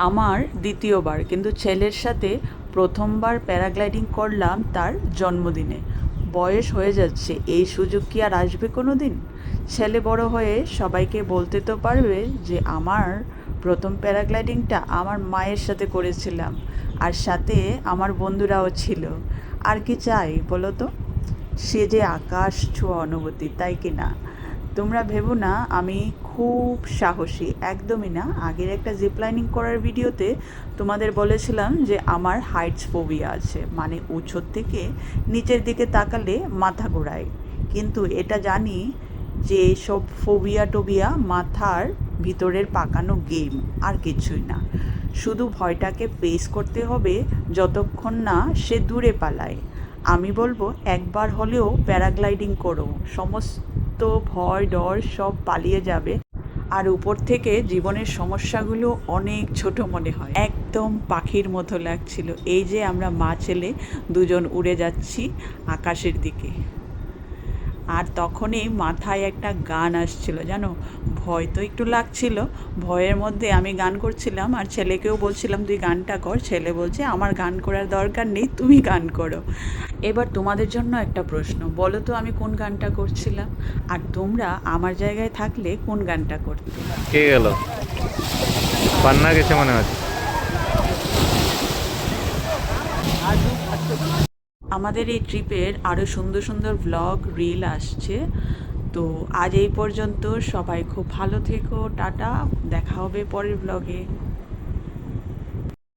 আমার দ্বিতীয়বার, কিন্তু ছেলের সাথে প্রথমবার প্যারাগ্লাইডিং করলাম তার জন্মদিনে। বয়স হয়ে যাচ্ছে, এই সুযোগ কি আর আসবে কোনো দিন? ছেলে বড় হয়ে সবাইকে বলতে তো পারবে যে আমার প্রথম প্যারাগ্লাইডিংটা আমার মায়ের সাথে করেছিলাম, আর সাথে আমার বন্ধুরাও ছিল। আর কি চাই বলো তো? সে যে আকাশ ছোঁয়া অনুভূতি, তাই কি না? তোমরা ভেবো না আমি খুব সাহসী, একদমই না। আগের একটা জিপলাইনিং করার ভিডিওতে তোমাদের বলেছিলাম যে আমার হাইটস ফোবিয়া আছে, মানে উঁচুর থেকে নিচের দিকে তাকালে মাথা ঘোরায়। কিন্তু এটা জানি যে এসব ফোবিয়া টোবিয়া মাথার ভিতরের পাকানো গেম, আর কিছুই না। শুধু ভয়টাকে ফেস করতে হবে যতক্ষণ না সে দূরে পালায়। আমি বলবো একবার হলেও প্যারাগ্লাইডিং করো, সমস্ত ভয় ডর সব পালিয়ে যাবে। আর উপর থেকে জীবনের সমস্যাগুলো অনেক ছোট মনে হয়, একদম পাখির মতো লাগছিল। এই যে আমরা মা ছেলে দুজন উড়ে যাচ্ছি আকাশের দিকে, আর তখনই মাথায় একটা গান আসছিল, জানো। ভয় তো একটু লাগছিল, ভয়ের মধ্যে আমি গান করছিলাম আর ছেলেকেও বলছিলাম তুই গানটা কর। ছেলে বলছে আমার গান করার দরকার নেই, তুমি গান করো। এবার তোমাদের জন্য একটা প্রশ্ন, বলো তো আমি কোন গানটা করছিলাম, আর তোমরা আমার জায়গায় থাকলে কোন গানটা করতে? কে গেল? পান্না গেছে মনে হচ্ছে। আমাদের এই ট্রিপের আরও সুন্দর সুন্দর ভ্লগ রিল আসছে। তো আজ এই পর্যন্ত, সবাই খুব ভালো থেকো, টাটা, দেখা হবে পরের ব্লগে।